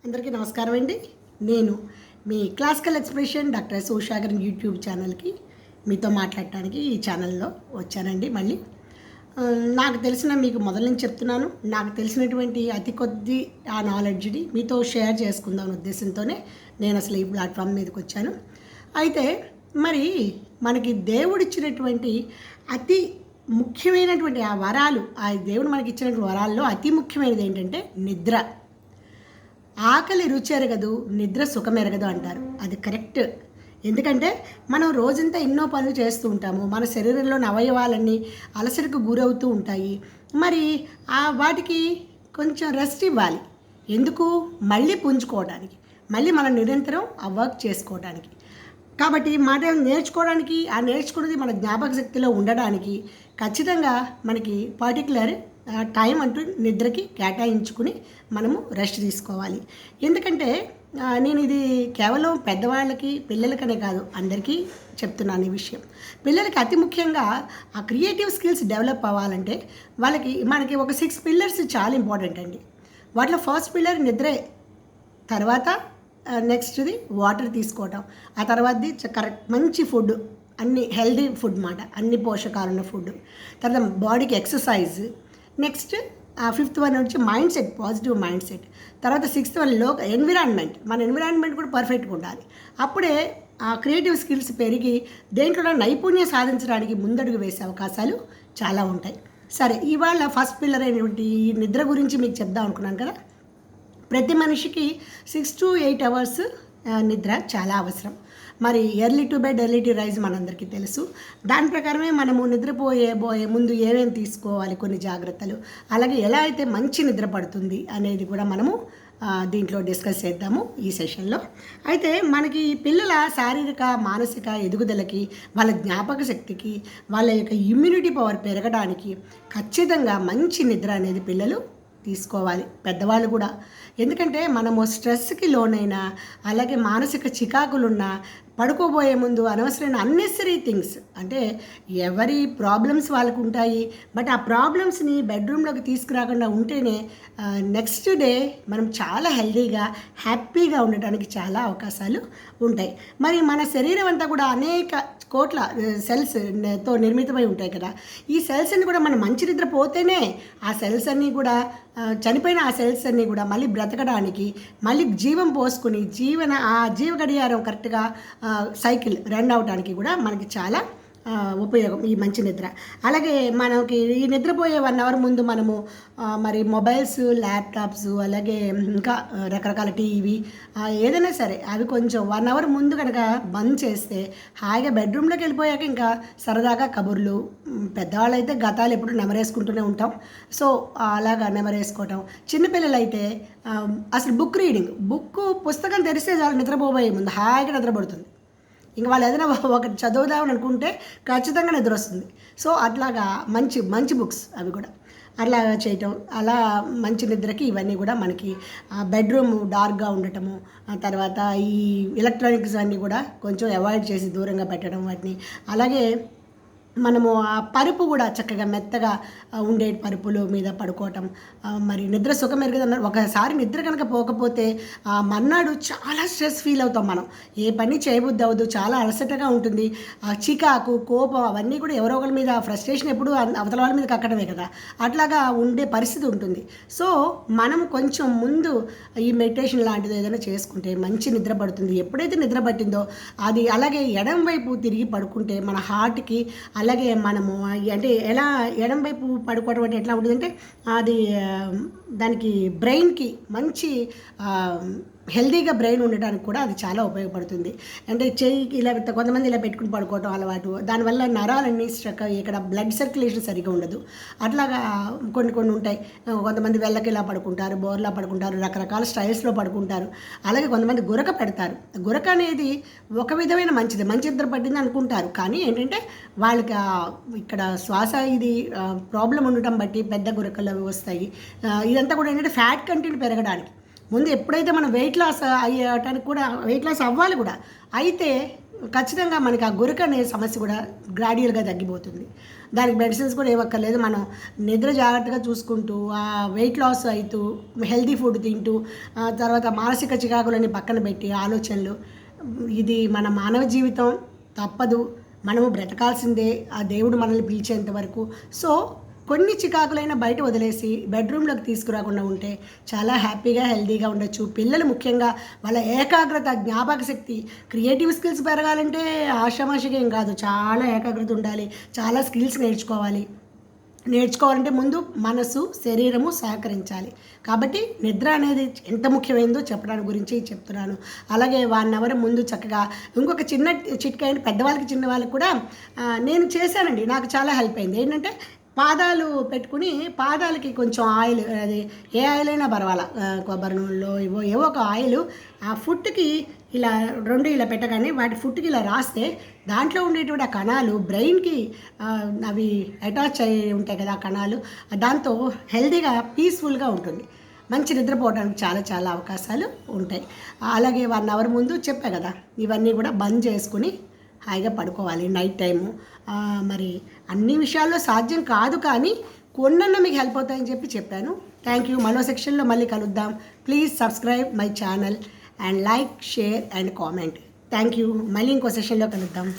అందరికీ నమస్కారం అండి. నేను మీ క్లాసికల్ ఎక్స్‌ప్రెషన్ డాక్టర్ ఎస్ ఉషాగారి యూట్యూబ్ ఛానల్‌కి మీతో మాట్లాడటానికి ఈ ఛానల్‌లో వచ్చానండి మళ్ళీ. నాకు తెలిసిన మీకు మొదలు నుంచి చెప్తున్నాను. నాకు తెలిసినటువంటి అతి కొద్ది ఆ నాలెడ్జ్‌ని మీతో షేర్ చేసుకుందాం అనే ఉద్దేశంతోనే నేను అసలు ఈ ప్లాట్‌ఫామ్ మీదకొచ్చాను. అయితే మరి మనకి దేవుడిచ్చినటువంటి అతి ముఖ్యమైనటువంటి ఆ వరాలు, ఆ దేవుడు మనకిచ్చినటువంటి వరాల్లో అతి ముఖ్యమైనది ఏంటంటే నిద్ర. ఆకలి రుచి ఎరగదు, నిద్ర సుఖమెరగదు అంటారు. అది కరెక్ట్. ఎందుకంటే మనం రోజంతా ఎన్నో పనులు చేస్తూ ఉంటాము. మన శరీరంలోని అవయవాలన్నీ అలసటకు గురవుతూ ఉంటాయి. మరి వాటికి కొంచెం రెస్ట్ ఇవ్వాలి. ఎందుకు? మళ్ళీ పుంజుకోవడానికి, మళ్ళీ మనం నిరంతరం ఆ వర్క్ చేసుకోవడానికి. కాబట్టి మాట నేర్చుకోవడానికి, ఆ నేర్చుకున్నది మన జ్ఞాపక శక్తిలో ఉండడానికి ఖచ్చితంగా మనకి పర్టికులర్ టైం అంటూ నిద్రకి కేటాయించుకుని మనము రెస్ట్ తీసుకోవాలి. ఎందుకంటే నేను ఇది కేవలం పెద్దవాళ్ళకి పిల్లలకనే కాదు, అందరికీ చెప్తున్నాను ఈ విషయం. పిల్లలకి అతి ముఖ్యంగా ఆ క్రియేటివ్ స్కిల్స్ డెవలప్ అవ్వాలంటే మనకి ఒక 6 పిల్లర్స్ చాలా ఇంపార్టెంట్ అండి. వాటిలో ఫస్ట్ పిల్లర్ నిద్రే, తర్వాత నెక్స్ట్ది వాటర్ తీసుకోవటం, ఆ తర్వాతది కరెక్ట్ మంచి ఫుడ్, అన్ని హెల్దీ ఫుడ్ మాట, అన్ని పోషకాలున్న ఫుడ్, తర్వాత బాడీకి ఎక్సర్సైజ్, నెక్స్ట్ 5th వన్ వచ్చి mind set, positive mind set, తర్వాత 6th వన్ ఎన్విరాన్మెంట్, మన ఎన్విరాన్మెంట్ కూడా పర్ఫెక్ట్గా ఉండాలి. అప్పుడే ఆ క్రియేటివ్ స్కిల్స్ పెరిగి దేంట్లో నైపుణ్యం సాధించడానికి ముందడుగు వేసే అవకాశాలు చాలా ఉంటాయి. సరే, ఇవాళ ఫస్ట్ పిల్లర్ అయినటువంటి ఈ నిద్ర గురించి మీకు చెప్దాం అనుకున్నాను కదా. ప్రతి మనిషికి 6 to 8 అవర్స్ నిద్ర చాలా అవసరం. మరి early to bed early to rise మనందరికీ తెలుసు. దాని ప్రకారమే మనము నిద్రపోయే ముందు ఏమేమి తీసుకోవాలి, కొన్ని జాగ్రత్తలు, అలాగే ఎలా అయితే మంచి నిద్ర పడుతుంది అనేది కూడా మనము దీంట్లో డిస్కస్ చేద్దాము ఈ సెషన్లో. అయితే మనకి పిల్లల శారీరక మానసిక ఎదుగుదలకి, వాళ్ళ జ్ఞాపక శక్తికి, వాళ్ళ యొక్క ఇమ్యూనిటీ పవర్ పెరగడానికి ఖచ్చితంగా మంచి నిద్ర అనేది పిల్లలు తీసుకోవాలి, పెద్దవాళ్ళు కూడా. ఎందుకంటే మనము స్ట్రెస్కి లోనైనా, అలాగే మానసిక చికాకులున్న, పడుకోబోయే ముందు అనవసరమైన అన్నెసరీ థింగ్స్, అంటే ఎవరి ప్రాబ్లమ్స్ వాళ్ళకు ఉంటాయి, బట్ ఆ ప్రాబ్లమ్స్ని బెడ్రూమ్లోకి తీసుకురాకుండా ఉంటేనే నెక్స్ట్ డే మనం చాలా హెల్తీగా హ్యాపీగా ఉండటానికి చాలా అవకాశాలు ఉంటాయి. మరి మన శరీరం అంతా కూడా అనేక కోట్ల సెల్స్తో నిర్మితమై ఉంటాయి కదా. ఈ సెల్స్ని కూడా మనం మంచి నిద్ర పోతేనే ఆ సెల్స్ అన్నీ కూడా చనిపోయిన ఆ సెల్స్ అన్నీ కూడా మళ్ళీ బ్రతకడానికి, మళ్ళీ జీవం పోసుకుని ఆ జీవ గడియారం కరెక్ట్గా సైకిల్ రన్ అవడానికి కూడా మనకి చాలా ఉపయోగం ఈ మంచి నిద్ర. అలాగే మనకి ఈ నిద్రపోయే 1 అవర్ ముందు మనము మరి మొబైల్స్, ల్యాప్టాప్స్, అలాగే ఇంకా రకరకాల టీవీ ఏదైనా సరే అవి కొంచెం 1 అవర్ ముందు కనుక బంద్ చేస్తే హాయిగా బెడ్రూమ్లోకి వెళ్ళిపోయాక ఇంకా సరదాగా కబుర్లు, పెద్దవాళ్ళు అయితే గతాలు ఎప్పుడు నెమరేసుకుంటూనే ఉంటాం. సో అలాగా నెమరేసుకోవటం. చిన్నపిల్లలైతే అసలు పుస్తకం తెరిస్తే చాలు నిద్రపోబోయే ముందు హాయిగా నిద్రపడుతుంది. ఇంక వాళ్ళు ఏదైనా ఒకటి చదువుదామని అనుకుంటే ఖచ్చితంగా నిద్ర వస్తుంది. సో అట్లాగా మంచి మంచి బుక్స్ అవి కూడా అలా చేయటం, అలా మంచి నిద్రకి ఇవన్నీ కూడా మనకి బెడ్రూమ్ డార్క్గా ఉండటము, తర్వాత ఈ ఎలక్ట్రానిక్స్ అన్నీ కూడా కొంచెం అవాయిడ్ చేసి దూరంగా పెట్టడం వాటిని. అలాగే మనము ఆ పరుపు కూడా చక్కగా మెత్తగా ఉండే పరుపుల మీద పడుకోవటం. మరి నిద్ర సుఖం ఎరగదన్నారు. ఒకసారి నిద్ర కనుక పోకపోతే మర్నాడు చాలా స్ట్రెస్ ఫీల్ అవుతాం మనం. ఏ పని చేయబుద్ధి అవ్వదు, చాలా అలసటగా ఉంటుంది. చికాకు, కోపం అవన్నీ కూడా ఎవరో ఒకరి మీద, ఫ్రస్ట్రేషన్ ఎప్పుడు అవతల వాళ్ళ మీద కక్కడమే కదా, అట్లాగా ఉండే పరిస్థితి ఉంటుంది. సో మనం కొంచెం ముందు ఈ మెడిటేషన్ లాంటిది ఏదైనా చేసుకుంటే మంచి నిద్ర పడుతుంది. ఎప్పుడైతే నిద్ర పట్టిందో అది అలాగే ఎడం వైపు తిరిగి పడుకుంటే మన హార్ట్కి, అలాగే మనము అంటే ఎలా ఎడం వైపు పడుకోవడం అంటే ఎట్లా ఉంటుందంటే అది దానికి బ్రెయిన్కి మంచి హెల్తీగా బ్రెయిన్ ఉండడానికి కూడా అది చాలా ఉపయోగపడుతుంది. అంటే చెయ్యికి ఇలా కొంతమంది ఇలా పెట్టుకుని పడుకోవటం అలవాటు, దానివల్ల నరాలన్నీ స్ట్రక్ అయ్యి ఇక్కడ బ్లడ్ సర్క్యులేషన్ సరిగ్గా ఉండదు. అట్లాగా కొన్ని ఉంటాయి. కొంతమంది వెళ్ళకి ఇలా పడుకుంటారు, బోర్లా పడుకుంటారు, రకరకాల స్టైల్స్లో పడుకుంటారు. అలాగే కొంతమంది గురక పెడతారు. గురక అనేది ఒక విధమైన మంచిది, మంచి నిద్ర పట్టింది అనుకుంటారు. కానీ ఏంటంటే వాళ్ళకి ఇక్కడ శ్వాస ఇది ప్రాబ్లం ఉండటం బట్టి పెద్ద గురకలు వస్తాయి. ఇదంతా కూడా ఏంటంటే ఫ్యాట్ కంటెంట్ పెరగడానికి. ముందు ఎప్పుడైతే మనం వెయిట్ లాస్ అయ్యేటానికి కూడా వెయిట్ లాస్ అవ్వాలి కూడా, అయితే ఖచ్చితంగా మనకి ఆ గురక అనే సమస్య కూడా గ్రాడ్యువల్గా తగ్గిపోతుంది. దానికి మెడిసిన్స్ కూడా ఇవ్వక్కర్లేదు. మనం నిద్ర జాగ్రత్తగా చూసుకుంటూ, ఆ వెయిట్ లాస్ అవుతూ, హెల్తీ ఫుడ్ తింటూ, తర్వాత మానసిక చికాకులని పక్కన పెట్టి ఆలోచనలు, ఇది మన మానవ జీవితం, తప్పదు, మనము బ్రతకాల్సిందే ఆ దేవుడు మనల్ని పిలిచేంత వరకు. సో కొన్ని చికాకులైనా బయట వదిలేసి బెడ్రూమ్లోకి తీసుకురాకుండా ఉంటే చాలా హ్యాపీగా హెల్తీగా ఉండొచ్చు. పిల్లలు ముఖ్యంగా వాళ్ళ ఏకాగ్రత, జ్ఞాపక శక్తి, క్రియేటివ్ స్కిల్స్ పెరగాలంటే ఆషామాషిగా ఏం కాదు, చాలా ఏకాగ్రత ఉండాలి, చాలా స్కిల్స్ నేర్చుకోవాలంటే ముందు మనసు, శరీరము సహకరించాలి. కాబట్టి నిద్ర అనేది ఎంత ముఖ్యమైనదో చెప్పడానికి గురించి చెప్తున్నాను. అలాగే 1 అవర్ ముందు చక్కగా ఇంకొక చిన్న చిట్కా ఏంటి, పెద్దవాళ్ళకి చిన్నవాళ్ళకి కూడా నేను చేశానండి, నాకు చాలా హెల్ప్ అయింది. ఏంటంటే పాదాలు పెట్టుకుని పాదాలకి కొంచెం ఆయిల్, అది ఏ ఆయిల్ అయినా పర్వాలా, కొబ్బరి నూనెలో ఏవో ఒక ఆయిల్ ఆ ఫుట్కి ఇలా 2 ఇలా పెట్టగానే వాటి ఫుట్కి ఇలా రాస్తే దాంట్లో ఉండేటువంటి ఆ కణాలు బ్రెయిన్కి అవి అటాచ్ అయ్యి ఉంటాయి కదా ఆ కణాలు, దాంతో హెల్తీగా పీస్ఫుల్గా ఉంటుంది. మంచి నిద్రపోవడానికి చాలా చాలా అవకాశాలు ఉంటాయి. అలాగే 1 అవర్ ముందు చెప్పా కదా, ఇవన్నీ కూడా బంద్ చేసుకుని హాయిగా పడుకోవాలి నైట్ టైము. మరి అన్ని విషయాల్లో సాధ్యం కాదు, కానీ కొన్నన్నా మీకు హెల్ప్ అవుతాయని చెప్పాను. Thank you. మరో సెక్షన్లో మళ్ళీ కలుద్దాం. Please subscribe my channel and like, share and comment. Thank you. మళ్ళీ ఇంకో సెషన్లో కలుద్దాం.